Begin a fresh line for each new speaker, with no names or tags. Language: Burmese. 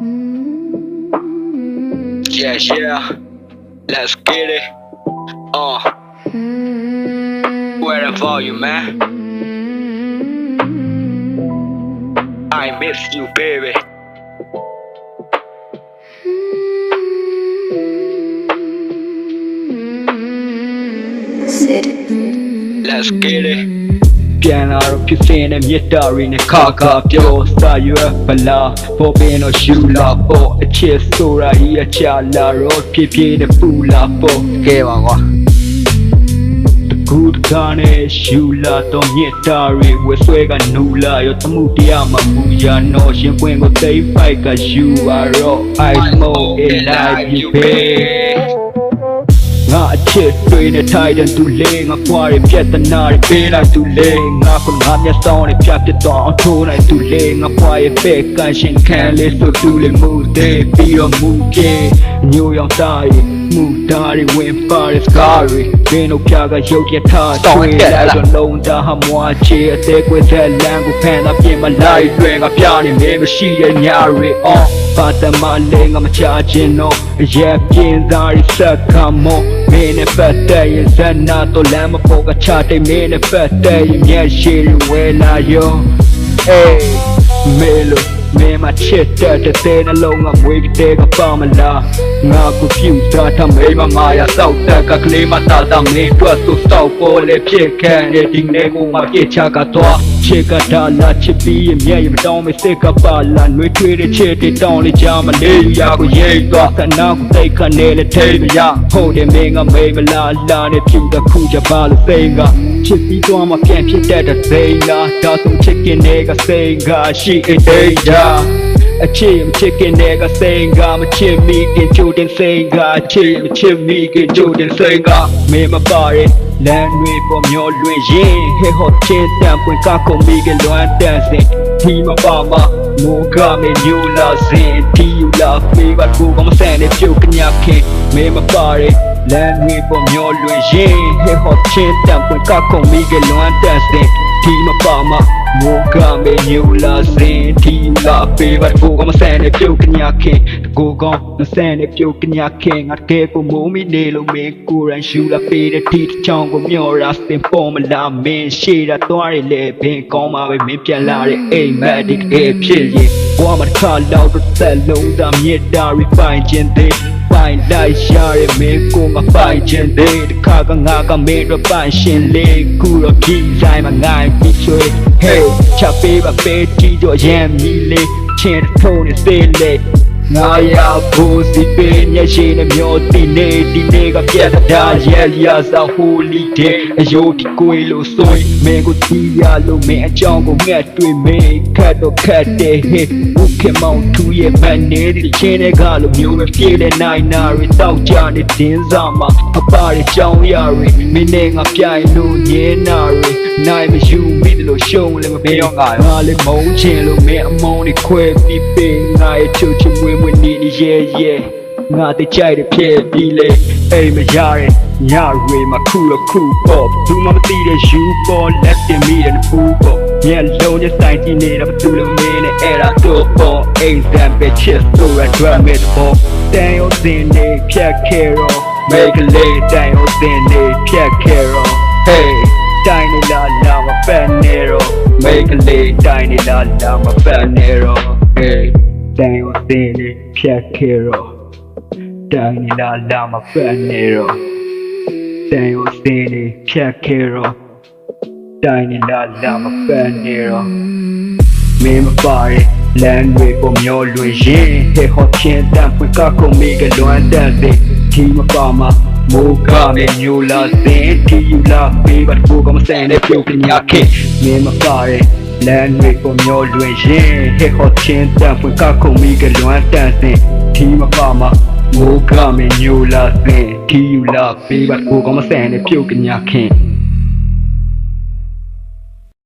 Yeah, yeah, let's get it. Where the volume, man? I miss you, baby. Let's get it. ပြန်လာတော့ဖြစ်စင်းတဲ့မြတ်တာတွေနဲ့ခါခါပြောစာရွက်ပလာပေါ်ပင်တော့ရှူလာပေါ့အချစ်ဆိုတာကြီးအချလာတော့ဖြည်းဖြည်းနဲ့ပူလာပေါ့ကဲပါကွာတကူတကားနဲ့ရှူလာတော့မြတ်တာတွေဝဲဆွဲကနူလာရောသမှုတရားမှာမူရတော့ရှင်ပွင့်ကိုသိမ်းဖိုက်ကရှူပါတော့ I smoke it like you babeငါအချစ်တွေနဲ့ထိုင်တဲ့သူလေးငါကွာရပြဿနာတွေပေးလိုက်သူလေးငါကငါမျက်စောင်းနဲ့ပြပြတော့အောင်ထိုးလိုက်သူလေးငါကွာရပဲ့ကန်ရှင်ခံလေးဆိုသူလေးမူသေးပြီးတော့မူပြေညိုရောင်သားရီမူသားရီဝင်ပါရစကားရီဘင်းတို့ပြကရုပ်ရထားဆွေးလိုက်တော့လုံးသားဟာမွားချေအသေးကွယ်တဲ့လမ်းကိုဖန်တာပြင်မလိုက်တွေငါပြနေမင်းမရှိတဲ့ညရီအော်ပါတမလေးငါမချခြင်းတော့ရဲ့ပြင်းသားရီစက်ခမောမင်းနဲ့ပတ်တဲ့ရင်ဇက်နာတော့လမ်းမပေါ်ကချတဲ့မင်းနဲ့ပတ်တဲ့ရင်မျက်ရှိဝဲလာရောအေးမေလိုမင်းမချစ်တဲ့နှလုံးကမွေးတဲ့ကပါမလားငါကိုပြူစားထမေးမမာရစောက်တက်ကကလေးမတာတာမင်းတို့ဆိုစောက်ပေါ်လေဖြစ်ခံတဲ့ဒီနေ့ကိုမပြစ်ချကတော့ချစ်ကတာလာချစ်ပြီးရဲ့မျက်ရည်မတောင်းမစစ်ကပါလာနှွေးထွေးတဲ့ချစ်တွေတောင်းလေကြမလေးရာကိုရိတ်သွားခဏကိုသိခနဲ့လေထိမရဟုတ်တယ်မင်းကမေးမလားလာနဲ့ပြူတခုချပါလို့စိန်ကချစ်ပြီးတော့မှပြန်ဖြစ်တဲ့စိန်ကဒါဆိုချစ်ခင်တွေကစိန်ကရှိတဲ့အချစ်မချစ်ခင်တဲ့ကစိန်ကမချစ်မိခင်ကြိုတင်စိန်ကအချစ်မချစ်မိခင်ကြိုတင်စိန်ကမင်းမပါရဲ့လမ်းတွေပေါ်မျောလွင်ရင်ဟဲ့ဟောချင်းတန်ပွင့်ကကုန်မိခင်လွမ်းတန်စင်ဒီမပါမမိုးကမင်းညိုလာစင်ဒီယူလာဖေးပါကိုကမဆန်တဲ့ပြုတ်ကညာခင်မင်းမပါရဲ့လမ်းတွေပေါ်မျောလွင်ရင်ဟဲ့ဟောချင်းတန်ပွင့်ကကုန်မိခင်လွမ်းတန်စင်ဒီမပါမမိုးကမင်းညိုလာစင်ဒီယူလာဖေးပါကိုကမဆန်တဲ့ပြုတ်ကညာခင်ကိုကောင်မဆန်တဲ့ပြုတ်ကညာခင်ငါကဲကိုမိုးမိနေလို့မင်းကိုရန်ရှူလာဖေးတဲ့ဒီချောင်းကိုမျောရာစင်ပေါ်မလာမင်းရှေ့တာသွားရလေဘင်းကောင်းပါပဲမင်းပြန်လာတဲ့အိမ်မက်ဒီအေးဖြစ်ရင်ဘွားမတစ်ခါလောက်တော့သက်လုံးသားမြစ်တာရီပိုင်ခြင်းသေးပိုင်လိုက်ရှာရမင်းကိုမပိုင်ခြင်းသေးတခါကငါကမင်းတို့ပိုင်ရှင်လေးကူတော့ပြီးဆိုင်မှာငိုင်းပြီးချွေ Hey ချပေးပါပေးကြည့်တော့ရမ်းမြည်လေးချင်းထုံးနေစေးလေးငါရဖို့စီပေးညရှိနေမျိုးဒီနေ့ကပြတ်တာရဲ့ရစား holiday အယိုးဒီကိုလို့ဆိုရင်မင်းကိုတီးရလို့မင်းအကြောင်းကိုငှက်တွေ့မင်းခတ်တော့ခတ်တယ် Hey ဘုခေမောင်သူရဲ့မနေဒီချင်းတွေကလို့မျိုးမပြေတဲ့နိုင်နာရီတောက်ကြနေတင်းစားမှာအပါရကြောင်းရရီမင်းနဲ့ငါပြိုင်လို့ညင်းနာရီနိုင်မယူမိတယ်လို့ရှုံးလည်းမပေးတော့ငါလည်းမုန်းချင်လို့မင်းအမုန်းတွေခွဲပြီးပေးငါရဲ့ချူချမွေးမွေးနေရဲငါတကြိုက်တဲ့ဖြစ်ပြီးလေအိမ်မရတဲ့ညရီမှာခုတော့ခုပေါ့သူမှမသိတဲ့ယူပေါ်လက်တင်မိတဲ့ဖူးပေါ့မျက်လုံးနဲ့စိုင်းကြည့်နေတာဘာလို့လဲမင်းနဲ့အဲ့ဒါတော့ပေါ့အိမ်စံပဲချစ်ဆိုရ drama ပေါ့တန်ရောစင်နေဖြတ်ခဲ့တော့ make a lay တန်ရောစင်နေဖြတ်ခဲ့တော့ hey တိုင်းနေလာမပန်းနေတော့ make a lay တိုင်းနေလာမပန်းနေတော့ hey တန်ရောစင်နေဖြတ်ခဲ့တော့တိုင်းနေလာမပန်းနေတော့တန်ရောစင်နေဖြတ်ခဲ့တော့တိုင်းနေလာမပန်းနေတော့မင်းမပါရဲ့လမ်းတွေပေါ်မျောလွင်ရင်ဟဲ့ဟောချင်းတန်ပွင့်ကကုန်မိကလွမ်းတန်စေဒီမပါမမိုးကမင်းညိုလာစင်ဒီယူလာဖေးပါကိုကမဆန်တဲ့ပြုတ်ကညာခင်မင်းမပါရဲ့လမ်းတွေပေါ်မျောလွင်ရင်ဟဲ့ဟောချင်းတန်ပွင့်ကကုန်မိကလွမ်းတန်စေဒီမပါမမိုးကမင်းညိုလာစင်ဒီယူလာဖေးပါကိုကမဆန်တဲ့ပြုတ်ကညာခင်